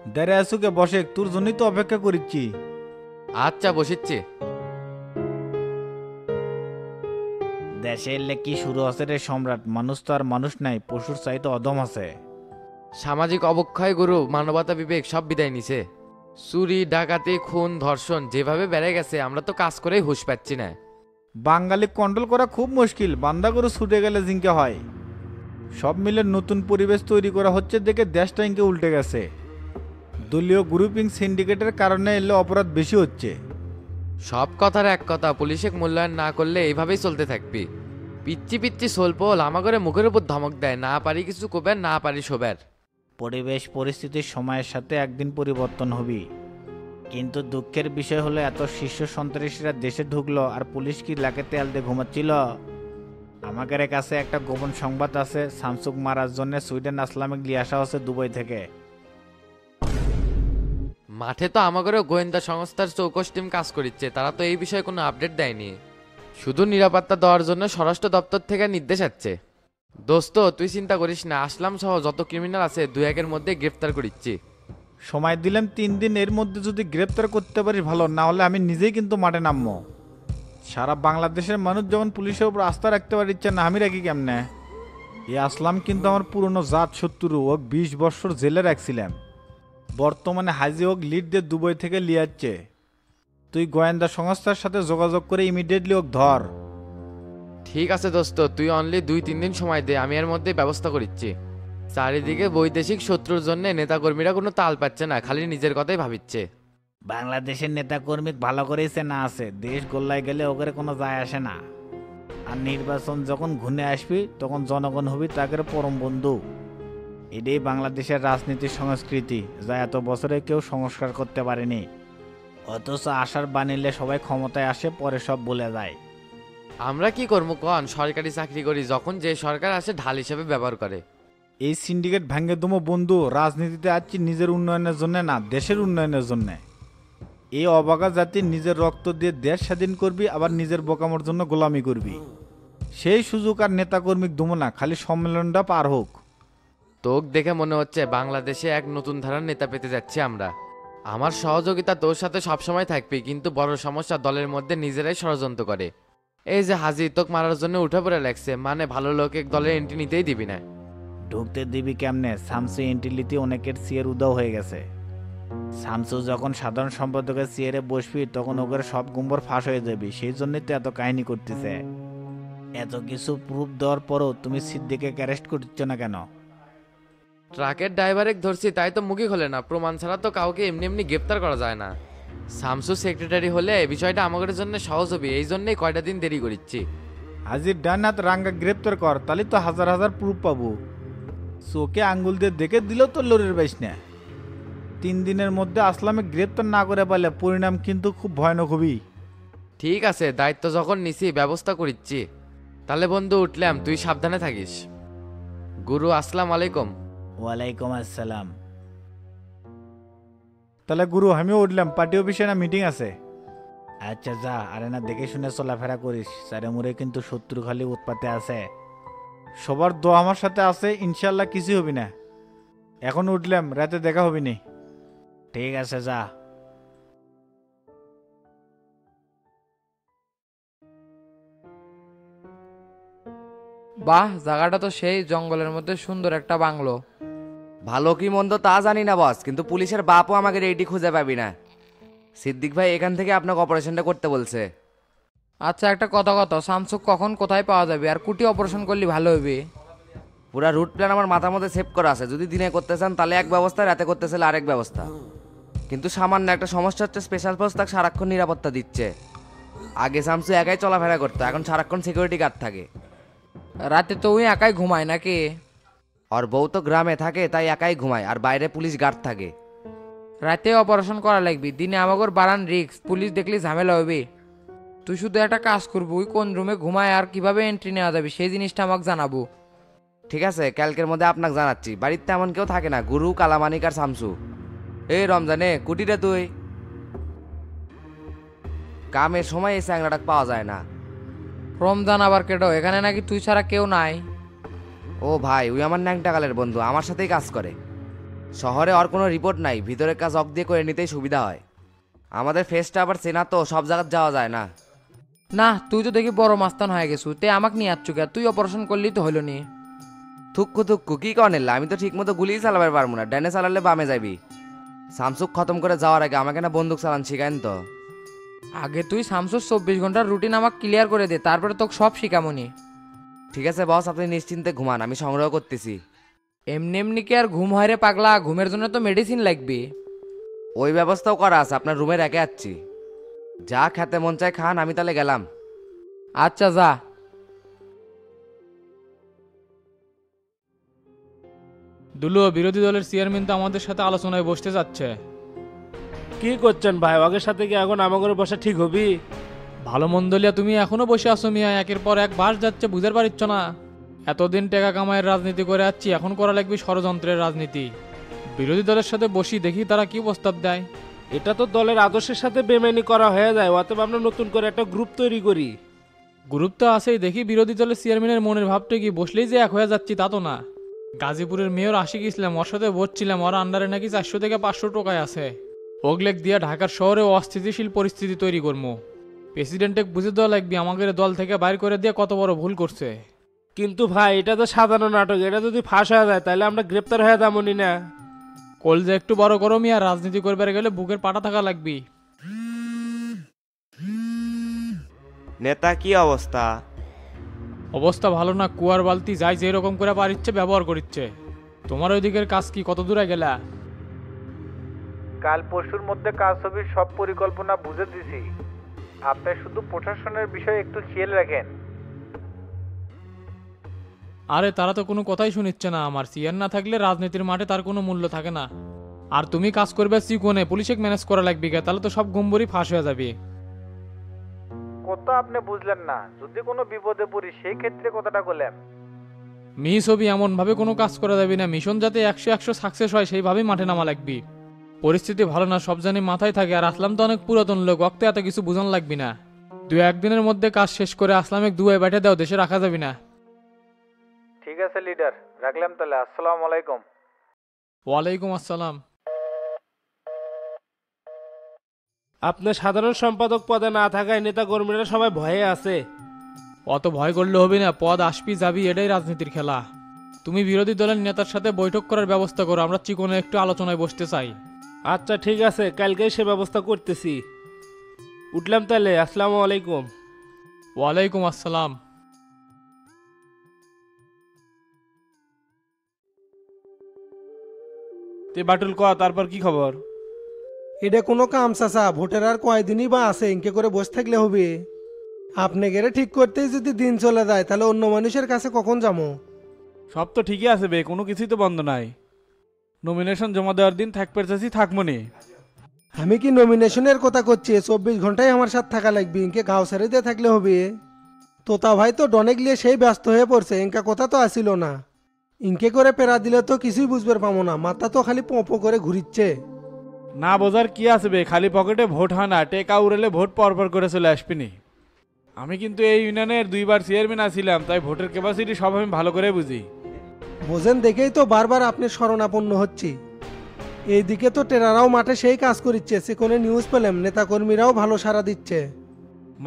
দাঁড়ে আসুকে বসে, তোর জন্যই তো অপেক্ষা করিচ্ছি। আচ্ছা বসিচ্ছি। দেশে এলে কি শুরু আছে রে সম্রাট, মানুষ তো আর মানুষ নাই, পশুর চাইতে অদম আছে। সামাজিক অবক্ষয় গুরু মানবতা বিবেক সব বিদায় নিছে। চুরি ডাকাতি খুন ধর্ষণ যেভাবে বেড়ে গেছে আমরা তো কাজ করেই হুঁশ পাচ্ছি না। বাঙালি কন্ট্রোল করা খুব মুশকিল, বান্দা করে ছুটে গেলে জিঙ্কে হয়। সব মিলে নতুন পরিবেশ তৈরি করা হচ্ছে দেখে দেশটা ইনকে উল্টে গেছে। দলীয় গ্রুপিং সিন্ডিকেটের কারণে এলে অপরাধ বেশি হচ্ছে। সব কথার এক কথা, পুলিশে মূল্যায়ন না করলে এইভাবেই চলতে থাকবি। পিচ্ছি পিচ্ছি সোলপোল আমাগরে মুখের উপর ধমক দেয়, না পারি কিছু কবের না পারি শোবের। পরিবেশ পরিস্থিতির সময়ের সাথে একদিন পরিবর্তন হবি, কিন্তু দুঃখের বিষয় হলো এত শীর্ষ সন্ত্রাসীরা দেশে ঢুকলো আর পুলিশ কি লাকে তেল দিয়ে ঘুমাচ্ছিল। আমাদের কাছে একটা গোপন সংবাদ আছে, শামসুক মারার জন্য সুইডেন আসলামে নিয়ে আসা হচ্ছে দুবাই থেকে। মাঠে তো আমাগরে গোয়েন্দা সংস্থার চৌকস টিম কাজ করিচ্ছে, তারা তো এই বিষয়ে কোনো আপডেট দেয়নি। শুধু নিরাপত্তা দেওয়ার জন্য স্বরাষ্ট্র দপ্তর থেকে নির্দেশ আছে। দোস্ত তুই চিন্তা করিস না, আসলাম সহ যত ক্রিমিনাল আছে দুই একের মধ্যে গ্রেফতার করিচ্ছি। সময় দিলাম 3 দিন, এর মধ্যে যদি গ্রেপ্তার করতে পারিস ভালো, না হলে আমি নিজেই কিন্তু মাঠে নামবো। সারা বাংলাদেশের মানুষ যখন পুলিশের উপর আস্থা রাখতে পারছে না, আমি রাখি কেমনে? এই আসলাম কিন্তু আমার পুরনো জাত শত্রু, ও 20 বছর জেলে রাখছিলাম। বর্তমানে হাজি ওক লিড দিয়ে দুবাই থেকে লিয়াচ্ছে। তুই গোয়েন্দা সংস্থার সাথে যোগাযোগ করে ইমিডিয়েটলি ওক ধর। ঠিক আছে দোস্ত, তুই অনলি 2-3 দিন সময় দে, আমি এর মধ্যে ব্যবস্থা করিচ্ছি। চারিদিকে বৈদেশিক শত্রুর জন্য নেতাকর্মীরা কোনো তাল পাচ্ছে না, খালি নিজের কথাই ভাবিচ্ছে। বাংলাদেশের নেতাকর্মী ভালো করেই চেনা আছে, দেশ গোল্লায় গেলে ওকে কোনো যায় আসে না। আর নির্বাচন যখন ঘুরে আসবি তখন জনগণ হবি তাদের পরম বন্ধু। এটাই বাংলাদেশের রাজনীতির সংস্কৃতি, যা এত বছরে কেউ সংস্কার করতে পারেনি। অথচ আশার বানিলে সবাই ক্ষমতায় আসে, পরে সব বলে যায়। আমরা কি করবো কন, সরকারি চাকরি করি, যখন যে সরকার আসে ঢাল হিসেবে ব্যবহার করে। এই সিন্ডিকেট ভাঙ্গে দমো বন্ধু, রাজনীতিতে আসছি নিজের উন্নয়নের জন্য না, দেশের উন্নয়নের জন্য। এই অবাগা জাতি নিজের রক্ত দিয়ে দেশ স্বাধীন করবি, আবার নিজের বোকামোর জন্য গোলামি করবি। সেই সুযোগ আর নেতাকর্মীক দমো না, খালি সম্মেলনটা পার হোক। তোক দেখে মনে হচ্ছে বাংলাদেশে এক নতুন ধারার নেতা পেতে যাচ্ছি আমরা। আমার সহযোগিতা তোর সাথে সবসময় থাকবে, কিন্তু বড় সমস্যা দলের মধ্যে নিজেরাই ষড়যন্ত্র করে। এই যে হাজি তোক মারার জন্য উঠে পড়ে লাগছে, মানে ভালো লোক এক দলের এন্ট্রি নিতেই দিবি না। ঢুকতে দিবি কেমনে? শামসু এন্টিলিতে অনেকের সিয়ের উদাও হয়ে গেছে। শামসু যখন সাধারণ সম্পাদকের চেয়ারে বসবি তখন ওদের সব গুম্বর ফাঁস হয়ে যাবি, সেই জন্যই তো এত কাহিনী করতেছে। এত কিছু প্রুফ দেওয়ার পরও তুমি সিদ্দিকে অ্যারেস্ট করছ না কেন? ট্রাকের ড্রাইভারে ধরছি তাই তো মুখই খোলে না, প্রমাণ ছাড়া তো কাউকে এমনি এমনি গ্রেপ্তার করা যায় না। শামসু সেক্রেটারি হলে বিষয়টা আমাদের জন্য সহজ হবে, এই জন্যই কয়টা দিন দেরি করিচ্ছি। হাজির ডান হাত রাঙ্গা গ্রেপ্তার কর, তাহলে তো হাজার হাজার প্রুফ পাবো। চোখে আঙ্গুল দিয়ে দেখে দিলেও তো লড়ের বাইস না। 3 দিনের মধ্যে আসলামে গ্রেপ্তার না করে পারলে পরিণাম কিন্তু খুব ভয়ানক হবি। ঠিক আছে, দায়িত্ব যখন নিছি ব্যবস্থা করিচ্ছি। তাহলে বন্ধু উঠলাম, তুই সাবধানে থাকিস। গুরু আসসালাম আলাইকুম। ওয়ালাইকুম আসসালাম। তাহলে গুরু আমিও উঠলাম, পার্টি অফিসে না মিটিং আছে। আচ্ছা যা, আরে না দেখে শুনে চলাফেরা করিস, চারে মুড়ে কিন্তু শত্রু খালি উৎপাতে আছে। সবার দোয়া আমার সাথে আছে, ইনশাল্লাহ কিছু হবি না। এখন উঠলাম, রাতে দেখা হবি নি। ঠিক আছে যা। বাহ, জায়গাটা তো সেই জঙ্গলের মধ্যে সুন্দর একটা বাংলো। ভালো কি মন্দ তা জানি না বস, কিন্তু পুলিশের বাপও আমাকে এইটি খুঁজে পাবি না। সিদ্দিক ভাই এখান থেকে আপনাকে অপারেশনটা করতে বলছে। আচ্ছা একটা কথা শামসুক কখন কোথায় পাওয়া যাবে, আর কুটি অপারেশন করলে ভালো হবে? পুরা রুট প্ল্যান আমার মাথার মধ্যে সেভ করা আছে, যদি দিনে করতে চান তাহলে এক ব্যবস্থা, রাতে করতে চাইলে আরেক ব্যবস্থা। কিন্তু সামান্য একটা সমস্যা হচ্ছে, স্পেশাল ফোর্স তাকে সারাক্ষণ নিরাপত্তা দিচ্ছে। আগে শামসু একাই চলাফেরা করতো, এখন সারাক্ষণ সিকিউরিটি গার্ড থাকে। রাতে তো ওই একাই ঘুমায় নাকি? আর বউ তো গ্রামে থাকে, তাই একাই ঘুমায়, আর বাইরে পুলিশ গার্ড থাকে। রাতে অপারেশন করা লাগবে, দিনে আমাগর বাড়ান রিক্স, পুলিশ দেখলে ঝামেলা হবে। তুই শুধু একটা কাজ করবি, ওই কোন রুমে ঘুমায় আর কিভাবে এন্ট্রি নেওয়া যাবে সেই জিনিসটা আমাকে জানাবো। ঠিক আছে, কালকের মধ্যে আপনাকে জানাচ্ছি। বাড়িতে তেমন কেউ থাকে না, গুরু, কালামানিক আর শামসু। এই রমজানে কুটিটা তুই কামের সময় এই চ্যাংরাটা পাওয়া যায় না। রমজান আবার কেটো? এখানে নাকি তুই ছাড়া কেউ নাই? ও ভাই, ওই আমার ন্যাংটাকালের বন্ধু, আমার সাথেই কাজ করে। শহরে আর কোনো রিপোর্ট নাই, ভিতরের কাজ অক দিয়ে করে নিতেই সুবিধা হয়। আমাদের ফেসটা আবার চেনা তো, সব জায়গায় যাওয়া যায় না। না তুই তো দেখি বড় মাস্তান হয়ে গেছু, তে আমাকে নিয়ে আসছু কে? তুই অপারেশন করলি তো হইলো নি। থুক্কু থুক্কু কি কনেল, আমি তো ঠিক মতো গুলিই চালাবার পারবো না, ডানে চালালে বামে যাবি। সামসুক খতম করে যাওয়ার আগে আমাকে না বন্দুক চালান শিখাইন তো। আগে তুই শামসুর 24 ঘন্টার রুটিন আমাকে ক্লিয়ার করে দে, তারপরে তোকে সব শিখামনি। ঠিক আছে বস, আপনি নিশ্চিন্তে ঘুমান, আমি সংগ্রহ করতেছি। এমনি এমনি কি আর ঘুম হয় রে পাগলা? ঘুমের জন্য তো মেডিসিন লাগবে। ওই ব্যবস্থাও করা আছে, আপনার রুমে রেখে যাচ্ছি। যা খেতে মন চায় খান, আমি তাহলে গেলাম। আচ্ছা যা। দুলো, বিরোধী দলের চেয়ারম্যান তো আমাদের সাথে আলোচনায় বসতে যাচ্ছে। কি করছেন ভাই? আগের সাথে কি এখন আমাদের বসা ঠিক হবি? ভালো মন্দলিয়া তুমি এখনো বসে আছো মিয়া, একের পর এক বাস যাচ্ছে, বুঝতে পারিচ্ছ না? এতদিন টাকা কামাইয়ের রাজনীতি করে যাচ্ছি, এখন করা লাগবে ষড়যন্ত্রের রাজনীতি। বিরোধী দলের সাথে বসি, দেখি তারা কি প্রস্তাব দেয়। এটা তো দলের আদর্শের সাথে বেমানি করা হয়ে যায়, অতএব আমরা নতুন করে একটা গ্রুপ তৈরি করি। গ্রুপ তো আছেই, দেখি বিরোধী দলের চেয়ারম্যানের মনের ভাবটা কি, বসলেই যে এক হয়ে যাচ্ছি তা তো না। গাজীপুরের মেয়র আশিক ইসলাম, ওর সাথে বসছিলাম, ওর আন্ডারে নাকি 400 থেকে 500 টোকায় আছে। ওগলেক দিয়া ঢাকার শহরে অস্থিতিশীল পরিস্থিতি তৈরি করবো। প্রেসিডেন্টকে বুঝে দেওয়া লাগবে আমাদের দল থেকে বাইর করে দিয়ে কত বড় ভুল করছে। কিন্তু ভাই এটা তো সাধারণ নাটক, এটা যদি ফাঁস হয়ে যায় তাহলে আমরা গ্রেপ্তার হয়ে যাবনি না? কল যে একটু বড় গরমই, আর রাজনীতি করবার গেলে বুকের পাটা থাকা লাগবে। নেতা কি অবস্থা? অবস্থা ভালো না, কুয়ার বালতি যাই যে রকম করে পারিচ্ছে ব্যবহার করিচ্ছে। তোমার ওই দিকের কাজ কি, কত দূরে গেলা? কাল পরশুর মধ্যে কাজ ছবির সব পরিকল্পনা বুঝে দিছি। আপনি শুধু প্রশাসনের বিষয়ে একটু খেয়াল রাখেন। আরে তারা তো কোনো কথাই শুনিচ্ছে না আমার। সিয়ার না থাকলে রাজনীতির মাঠে তার কোনো মূল্য থাকে না। আর তুমি কাজ করবে চিকনে, পুলিশে ম্যানেজ করা লাগবে কে, তাহলে তো সব গম্বরই ফাঁস হয়ে যাবে। কথা আপনি বুঝলেন না, যদি কোনো বিপদে পড়ি সেই ক্ষেত্রে কথাটা বললাম। ছবি এমন ভাবে কোনো কাজ করা যাবে না, মিশন যাতে 100 সাকসেস হয় সেইভাবেই মাঠে নামা লাগবে। পরিস্থিতি ভালো না, সব জানি মাথায় থাকে। আর আসলাম তো অনেক পুরাতন লোক, অক্তে এত কিছু বুঝান লাগবে না। 2-1 দিনের মধ্যে কাজ শেষ করে আসলামে দুয়ায় বাইঠে দাও, দেশে রাখা যাবে না। ঠিক আছে লিডার, রাখলাম তাহলে। আসসালামু আলাইকুম। ওয়ালাইকুম আসসালাম। আপনার সাধারণ সম্পাদক পদে না থাকায় নেতা কর্মীরা সবাই ভয়ে আছে। অত ভয় করলে হবে না, পদ আসবি যাবি, এটাই রাজনীতির খেলা। তুমি বিরোধী দলের নেতার সাথে বৈঠক করার ব্যবস্থা করো, আমরা চিকনে একটু আলোচনায় বসতে চাই। আচ্ছা ঠিক আছে, কালকেই সে ব্যবস্থা করতেছি। উঠলাম তাহলে, আসসালামু আলাইকুম। ওয়ালাইকুম আসসালাম। তে বাটুল ক, তারপর কি খবর? এটা কোনো কাম চাচা, ভোটের আর কয়দিনই বা আছে, ইনকে করে বসে থাকলে হবে? আপনি গেলে ঠিক করতেই যদি দিন চলে যায় তাহলে অন্য মানুষের কাছে কখন যাবো? সব তো ঠিকই আছে বে, কোনো কিছুই তো বন্ধ নাই। নমিনেশন জমা দেওয়ার দিন থাকবে চাচ্ছি, থাকবনি। আমি কি নমিনেশনের কথা করছি? 24 ঘন্টায় আমার সাথে থাকা লাগবে, ইনকে গাঁও ছেড়ে দিয়ে থাকলে হবে? তোতা ভাই তো ডনেক লিয়ে সেই ব্যস্ত হয়ে পড়ছে, ইনকা কথা তো আসিল না। ইনকে করে পেরা দিলে তো কিছুই বুঝবার পাবো না, মাথা তো খালি পোঁপো করে ঘুরিচ্ছে। না বোঝার কি আছে বে, খালি পকেটে ভোট হয় না, টেকা উড়েলে ভোট পরপর করে চলে আসবিনি। আমি কিন্তু এই ইউনিয়নের 2বার চেয়ারম্যান আছিলাম, তাই ভোটের ক্যাপাসিটি সব আমি ভালো করে বুঝি। বোঝেন দেখেই তো বারবার আপনি শরণাপন্ন হচ্ছি। এইদিকে তো টেরারাও মাঠে সেই কাজ করিচ্ছে, সেখানে নিউজ পেলাম নেতাকর্মীরাও ভালো সাড়া দিচ্ছে।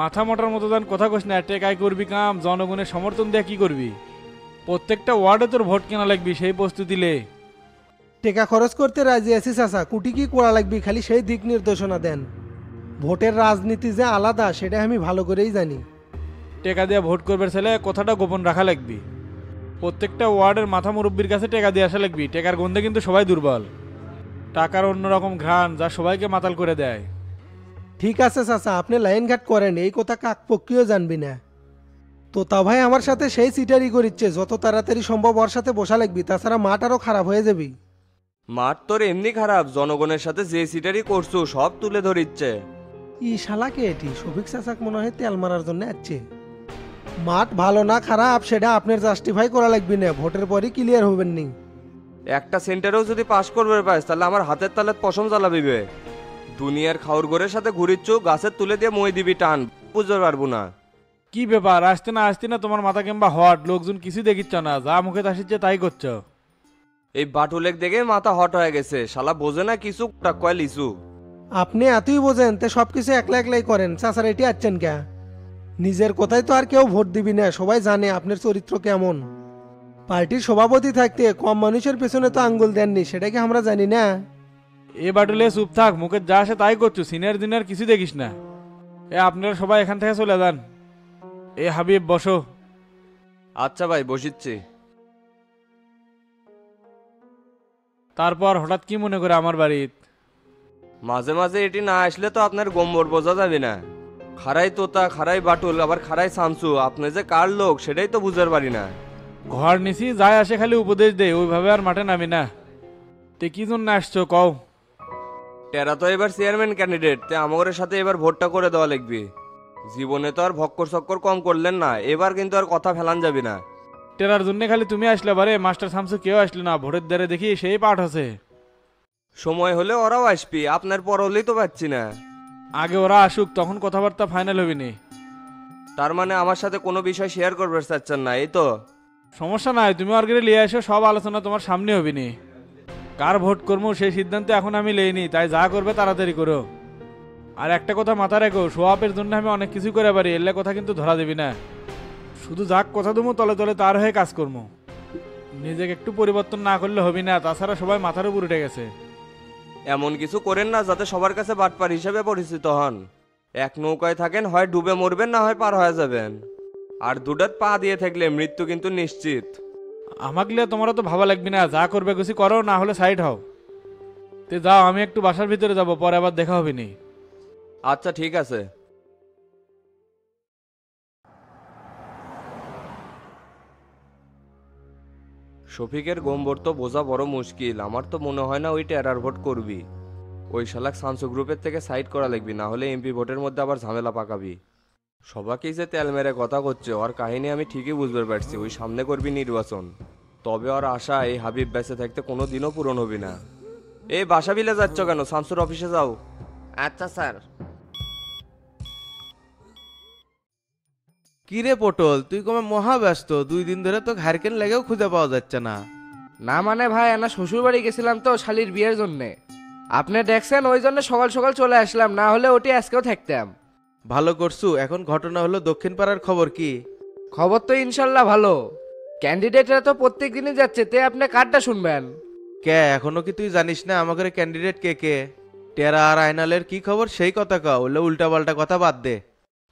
মাথা মোটার মতো যান কথা কস না, টেকাই করবি কাম, জনগণের সমর্থন দিয়ে কি করবি? প্রত্যেকটা ওয়ার্ডে তোর ভোট কেনা লাগবি, সেই প্রস্তুতি লে। টাকা খরচ করতে রাজি আছি চাচা, কুটি কি করা লাগবে খালি সেই দিক নির্দেশনা দেন। ভোটের রাজনীতি যে আলাদা সেটা আমি ভালো করেই জানি। টেকা দিয়ে ভোট করবে ছেলে, কথাটা গোপন রাখা লাগবি। প্রত্যেকটা ওয়ার্ডের মাথা মুরব্বীর কাছে টেকা দিয়ে আসা লাগবি। টেকার গন্ধে কিন্তু সবাই দুর্বল, টাকার অন্যরকম ঘ্রাণ যা সবাইকে মাতাল করে দেয়। ঠিক আছে চাচা, আপনি লাইন ঘাট করেন, এই কথা কাকপক্ষীও জানবি না। তোতা ভাই আমার সাথে সেই সিটারি করিচ্ছে, যত তাড়াতাড়ি সম্ভব ওর সাথে বসা লাগবি, তাছাড়া মাঠ আরও খারাপ হয়ে যাবি। মাঠ তোর এমনি খারাপ, জনগণের সাথে যে সিটারি করছো সব তুলে ধরিচ্ছে। ই শালাকে এটি শফিক চাচাক মনে হয় তেল মারার জন্য আসছে। মাঠ ভালো না খারাপ সেটা আপনার জাস্টিফাই করা লাগবে না, ভোটের পরই ক্লিয়ার হবেন নি। একটা সেন্টারেও যদি পাশ করবে পাস তাহলে আমার হাতের তালে পশম জ্বালাবি বে। দুনিয়ার খাউর ঘরের সাথে ঘুরিচ্ছ, গাছের তুলে দিয়ে মই দিবি টান, বুঝতে পারবো না। কি ব্যাপার, আসতে না তোমার মাথা কিংবা হট, লোকজন কিছু দেখিচ্ছ না, যা মুখে আসিচ্ছে তাই করছো। এই বাটুলেক দেখে মাথা হট হয়ে গেছে, শালা বোঝে না কিছু, কয় লিচু। আপনি এতই বোঝেন তে সবকিছু একলা একলাই করেন, চাচার এটি আচ্ছেন কে? নিজের কথাই তো আর কেউ ভোট দিবি না, সবাই জানে আপনার চরিত্র কেমন। পার্টির সভাপতি থাকতে কম মানুষের পেছনে তো আঙ্গুল দেননি, সেটা কি আমরা জানি না? এ বাটুলে চুপ থাক, মুখে যা আসে তাই করছো, সিনিয়র জুনিয়র কিছু দেখিস না। আপনারা সবাই এখান থেকে চলে যান। হাবিব বসো। আচ্ছা ভাই, বসিচ্ছি। তারপর হঠাৎ কি মনে করে আমার বাড়িত? মাঝে মাঝে এটি না আসলে তো আপনার গম্বর বোঝা যাবে না। খারাই তোতা, খারাই বাটুল, আবার খারাই শামসু, আপনি যে কার লোক সেটাই তো বুঝতে পারি না। ঘর নিছি, যায় আসে খালি উপদেশ দেয়, ওইভাবে আর মাঠে নামি না। তে কি জন্য আসছো কও? টেরা তো এবার চেয়ারম্যান ক্যান্ডিডেট, তে আমাদের সাথে এবার ভোটটা করে দেওয়া লাগবে। জীবনে তো আর ভক্কর চক্কর কম করলেন না, এবার কিন্তু আর কথা ফেলান যাবে না। টেরার জন্য খালি তুমি আসলে, বারে মাস্টার শামসু কেউ আসলে না, ভোটের দ্বারে দেখি সেই পাঠ আছে। সময় হলে ওরাও আসবি, আপনার পর হলেই তো পাচ্ছি না। আগে ওরা আসুক, তখন কথাবার্তা ফাইনাল হবি নি। তার মানে আমার সাথে কোনো বিষয় শেয়ার করবে চাচ্ছেন না, এই তো? সমস্যা নাই, তুমি অর্গেরে লিয়ে আসো, সব আলোচনা তোমার সামনে হবি নি। কার ভোট করবো সেই সিদ্ধান্ত এখন আমি লেইনি, তাই যা করবে তাড়াতাড়ি করো। আর একটা কথা মাথা রেখো, সোয়াপের জন্য আমি অনেক কিছু করে পারি, এলে কথা কিন্তু ধরা দেবি না। শুধু যাক কথা দেবো তলে তলে তার হয়ে কাজ করবো। নিজেকে একটু পরিবর্তন না করলে হবি না, তাছাড়া সবাই মাথার উপর উঠে গেছে। এমন কিছু করেন না যাতে সবার কাছে বাটপার হিসেবে পরিচিত হন। এক নৌকায় থাকেন, হয় ডুবে মরবেন না হয় পার হয়ে যাবেন। আর দুটাত পা দিয়ে থাকলে মৃত্যু কিন্তু নিশ্চিত। আমাকে লিয়ে তোমারও তো ভাবা লাগবে না, যা করবে কিছু করো, না হলে সাইড হও। তে যাও, আমি একটু বাসার ভিতরে যাব, পরে আবার দেখা হবে নি। আচ্ছা ঠিক আছে। শফিকের গম্বর তো বোঝা বড় মুশকিল, আমার তো মনে হয় না ওই টেরার ভোট করবি। ওই শালাক সানসু গ্রুপের থেকে সাইড করা লাগবি, না হলে এমপি ভোটের মধ্যে আবার ঝামেলা পাকাবি। সবাইকেই যে তেল মেরে কথা করছে, ওর কাহিনী আমি ঠিকই বুঝতে পারছি, ওই সামনে করবি নির্বাচন। তবে ওর আশা এই হাবিব বেঁচে থাকতে কোনো দিনও পূরণ হবি না। এই বাসা বিলে যাচ্ছ কেন? শামসুর অফিসে যাও। আচ্ছা স্যার। কি রে পটল, তুই কমে মহা ব্যস্ত, 2 দিন ধরে তো হারকেন লেগেও খুঁজে পাওয়া যাচ্ছে না। না মানে ভাই, না শ্বশুর বাড়ি গেছিলাম তো শালির বিয়ের জন্যে। আপনি দেখছেন ওই জন্য সকাল সকাল চলে আসলাম, না হলে ওটি আজকেও থাকতাম। ভালো করছু। এখন ঘটনা হলো দক্ষিণ পাড়ার খবর কি? খবর তো ইনশাল্লাহ ভালো। ক্যান্ডিডেটরা তো প্রত্যেক দিনই যাচ্ছে, তে আপনি কারটা শুনবেন? কে এখনো কি তুই জানিস না আমাদের ক্যান্ডিডেট কে কে? টেরা আর আয়নালের কি খবর সেই কথা কা, হলে উল্টা পাল্টা কথা বাদ দে।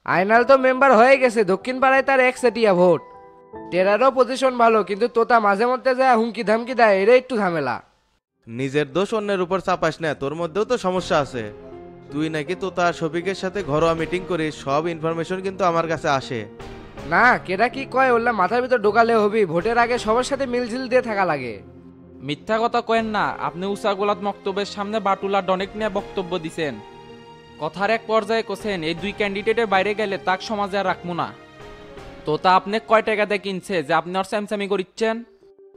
আইনাল তো মেম্বার হয়ে গেছে, দক্ষিণ পাড়ায় তার একচেটিয়া ভোট। টেরারও পজিশন ভালো, কিন্তু তোতা মাঝে মধ্যে যায় হুমকি ধামকি দেয়, এরা একটু ঝামেলা। নিজের দোষ অন্যের উপর চাপাস না, তোর মধ্যেও তো সমস্যা আছে। তুই নাকি তো তার শফিকের সাথে ঘরোয়া মিটিং করিস, সব ইনফরমেশন কিন্তু আমার কাছে আসে। না কেডা কি কয় ওল্লা মাথার ভিতর ঢোকালে হবি, ভোটের আগে সবার সাথে মিলঝিল দিয়ে থাকা লাগে। মিথ্যা কথা কয়েন না, আপনি উষা গোলাত মক্তবের সামনে বাটুলা ডনেক নিয়ে বক্তব্য দিছেন। কথার এক পর্যায়ে কোসেন এই 2 ক্যান্ডিডেটের বাইরে গেলে তাক সমাজে আর রাখবো না। তো তা আপনি কয় টাকাতে কিনছে যে আপনি আর স্যামসামি করিচ্ছেন?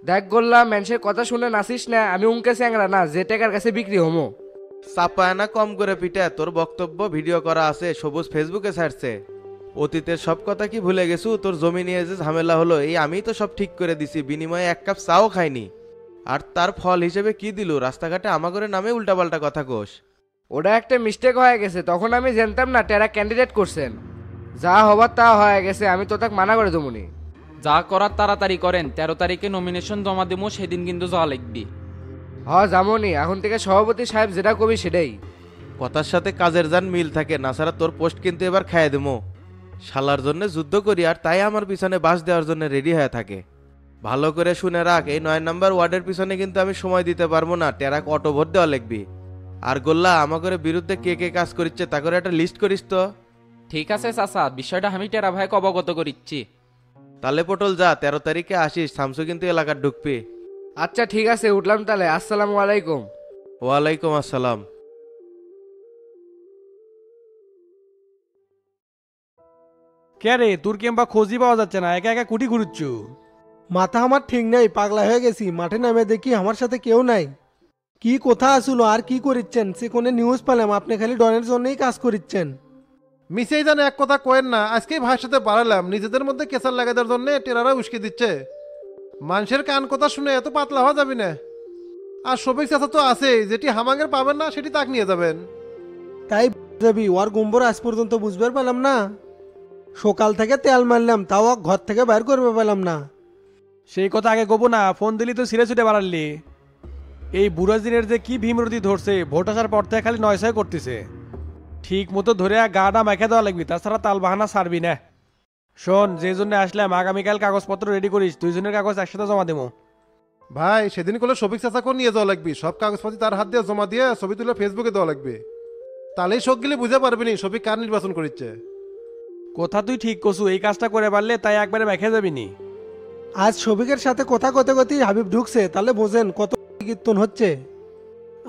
দেখ গোল্লা, মানুষের কথা শুনে নাচিস না, আমি উনকে চ্যাংরা না যে টাকার কাছে বিক্রি হমো। চাপায় না কম করে পিঠে, তোর বক্তব্য ভিডিও করা আছে, সবুজ ফেসবুকে ছাড়ছে। অতীতের সব কথা কি ভুলে গেছু? তোর জমি নিয়ে যে ঝামেলা হলো, এই আমি তো সব ঠিক করে দিছি, বিনিময়ে 1 কাপ চাও খাইনি। আর তার ফল হিসেবে কি দিল? রাস্তাঘাটে আমাগরে নামে উল্টাপাল্টা কথা কোষ। ওটা একটা মিস্টেক হয়ে গেছে, তখন আমি জানতাম না টেরা ক্যান্ডিডেট করছেন। যা হবার তা হয়ে গেছে, আমি তো তাকে মানা করে দেবনি। যা করার তাড়াতাড়ি করেন, 13 তারিখে নমিনেশন জমা দেবো, সেদিন কিন্তু যাওয়া লাগবি। যেমনই এখন থেকে সভাপতি সাহেব যেটা কবি সেটাই। কথার সাথে কাজের যান মিল থাকে, না ছাড়া তোর পোস্ট কিন্তু এবার খাইয়ে দেবো। শালার জন্য যুদ্ধ করি, আর তাই আমার পিছনে বাস দেওয়ার জন্য রেডি হয়ে থাকে। ভালো করে শুনে রাখ, এই 9 নম্বর ওয়ার্ডের পিছনে কিন্তু আমি সময় দিতে পারবো না, টেরাক অটো ভোট দেওয়া লাগবি। আর গোল্লা, আমাদের বিরুদ্ধে কে কে কাজ করিচ্ছে তা করে একটা লিস্ট করিস তো। ঠিক আছে চাচা, বিষয়টা আমি টেরা ভাইকে অবগত করিচ্ছি। তাহলে পটল যা, 13 তারিখে আসিস, শামসু কিন্তু এলাকার ঢুকবি। আচ্ছা ঠিক আছে, উঠলাম তাহলে। আসসালামু আলাইকুম। ওয়ালাইকুম আসসালাম। কে রে, তোর কেমবা খোঁজই পাওয়া যাচ্ছে না, একা একা কুটি ঘুরুচ্ছু? মাথা আমার ঠিক নেই, পাগলা হয়ে গেছি। মাঠে নামে দেখি আমার সাথে কেউ নাই। কি কথা আসলো আর কি করিচ্ছেন সে কোনে নিউজ পেলাম, আপনি খালি ডনের জন্যই কাজ করিচ্ছেন। মিসেই জানে এক কথা কোয়েন না, আজকেই ভাইয়ের সাথে বাড়ালাম, নিজেদের মধ্যে কেসার লাগাদের জন্য টেরারা উস্কে দিচ্ছে। মানুষের কান কথা শুনে এত পাতলা হওয়া যাবে না। আর শফিক চাচা তো আছে, যেটি হামাঙ্গের পাবেন না সেটি তাক নিয়ে যাবেন। তাই যাবি ওর গম্বর আজ পর্যন্ত বুঝবার পেলাম না। সকাল থেকে তেল মারলাম, তাও ওক ঘর থেকে বাইর করবে পেলাম না। সেই কথা আগে গোবো না, ফোন দিলি তো সিরে ছুটে বাড়ালি। এই বুড়া দিনের যে কি ভীমরতি ধরছে, ভোট আসার পর থেকে খালি নয়সয় করতেছে। ঠিক মতো ধরে গাটা মেখে দেওয়া লাগবি, তাছাড়া তাল বাহানা ছাড়বি না। শোন, যে জন্য আসলাম আগামীকাল কাগজপত্র রেডি করিস, দুইজনের কাগজ একসাথে জমা দেবো। ভাই সেদিন করলে শফিক চাচাকে নিয়ে যাওয়া লাগবে, সব কাগজপাতি তার হাত দিয়ে জমা দিয়ে ছবি তুলে ফেসবুকে দেওয়া লাগবে। তাহলেই সব গেলে বুঝতে পারবি শফিক কার নির্বাচন করিচ্ছে। কথা তুই ঠিক কছু, এই কাজটা করে পারলে তাই একবারে মেখে যাবি নি। আজ শফিকের সাথে কথা কতে কতেই হাবিব ঢুকছে, তাহলে বোঝেন কত কীর্তন হচ্ছে।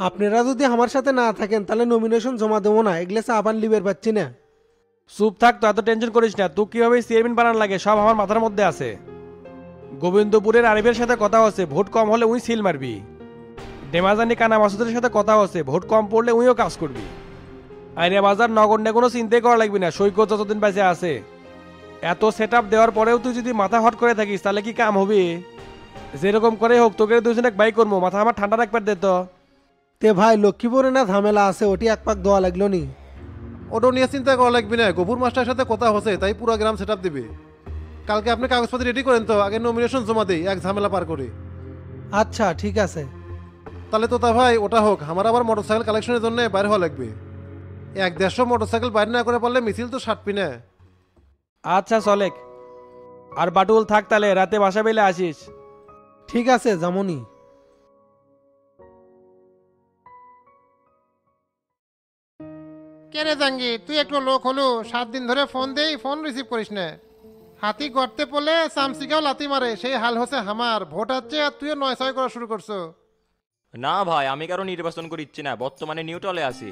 আপনারা যদি আমার সাথে না থাকেন তাহলে নমিনেশন জমা দেবো না, এগুলো আবার লিবের পাচ্ছি না। চুপ থাক তো, এত টেনশন করিস না। তুই কিভাবে চেয়ারম্যান বানান লাগে সব আমার মাথার মধ্যে আছে। গোবিন্দপুরের আরিফের সাথে কথা হচ্ছে, ভোট কম হলে উই সিল মারবি। ডেমাজানি কানা মাসুদের সাথে কথা হচ্ছে, ভোট কম পড়লে উইও কাজ করবি। আইনে বাজার নগণ্যে কোনো চিন্তাই করা লাগবি না, সৈকত যতদিন বেঁচে আছে। এত সেট দেওয়ার পরেও তুই যদি মাথা হট করে থাকিস তাহলে কি কাম হবে? যেরকম করে হোক তোকে দুজনে বাই করবো, মাথা আমার ঠান্ডা রাখবার দে তো। তে ভাই লক্ষ্মীপুরে না ঝামেলা আছে, ওটি এক পাক দেওয়া লাগলো নি। ওটা নিয়ে চিন্তা করা লাগবে না, গফুর মাস্টারের সাথে কথা হচ্ছে, তাই পুরো গ্রাম সেট আপ দিবে। কালকে আপনি কাগজপত্র রেডি করেন তো, আগে নমিনেশন জমা দেই, এক ঝামেলা পার করি। আচ্ছা ঠিক আছে। তাহলে তোতা ভাই ওটা হোক, আমার আবার মোটরসাইকেল কালেকশনের জন্য বাইরে হওয়া লাগবে। 1-150 মোটরসাইকেল বাইরে না করে পারলে মিছিল তো সাটপি না। আচ্ছা চলেক। আর বাটুল থাক, তাহলে রাতে বাসা পেলে আসিস। ঠিক আছে যেমনই। কে রে জাঙ্গি, তুই একটু লোক হলো, 7 দিন ধরে ফোন দেই, ফোন রিসিভ করিস না। হাতি গড়তে পড়লে চামচিকাও লাতি মারে, সেই হাল হচ্ছে আমার। ভোট হচ্ছে আর তুইও 9-6 করা শুরু করছো। না ভাই, আমি কারো নির্বাচন করিচ্ছি না, বর্তমানে নিউট্রালে আছি।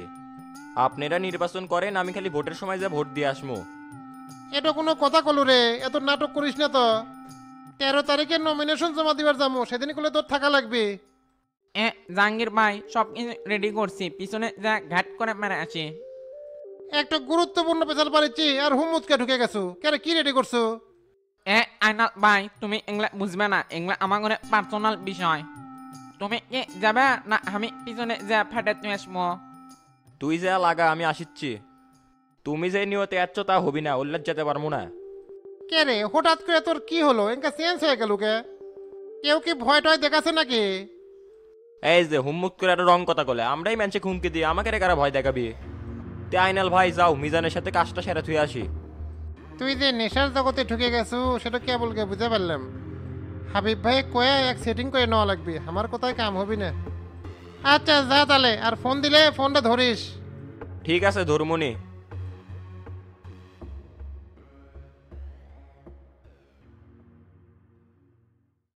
আপনারা নির্বাচন করেন, আমি খালি ভোটের সময় যা ভোট দিয়ে আসবো। এটা কোনো কথা কলু রে, এত নাটক করিস না তো। 13 তারিখে নমিনেশন জমা দিবার যাবো, সেদিন করলে তোর থাকা লাগবে। জাহাঙ্গীর ভাই সব রেডি করছি, পিছনে যা ঘাট করে মেরে আসি। একটা গুরুত্বপূর্ণ পেশাল পারিচ্ছি আর হুমুদকে ঢুকে গেছো, কেরে কি রেডি করছো? আইনাল ভাই তুমি এগুলা বুঝবে না, এগুলা আমার ঘরে পার্সোনাল বিষয়। তুমি কি যাবে না আমি পিছনে যা ফাটে তুই আসবো? তুই যা লাগা, আমি আসিচ্ছি। তুমি যে নিয়তে আসছো তা হবি না, উল্লেখ যেতে পারবো না। কে রে হঠাৎ করে তোর কি হলো, এনকা চেঞ্জ হয়ে গেল কে? কেউ কি ভয় টয় দেখাছে নাকি? এই যে হুম্মুক করে একটা রং কথা কলে, আমরাই মানুষে হুমকি দিই, আমাকে রে কারা ভয় দেখাবি? তে আইনাল ভাই যাও, মিজানের সাথে কাজটা সেরে থুয়ে আসি। তুই যে নেশার জগতে ঢুকে গেছো সেটা কেবলকে বুঝতে পারলাম। হাবিব ভাই কয়ে এক সেটিং করে নেওয়া লাগবে, আমার কথায় কাম হবি না। আচ্ছা যা তাহলে, আর ফোন দিলে ফোনটা ধরিস। ঠিক আছে ধর্মনি।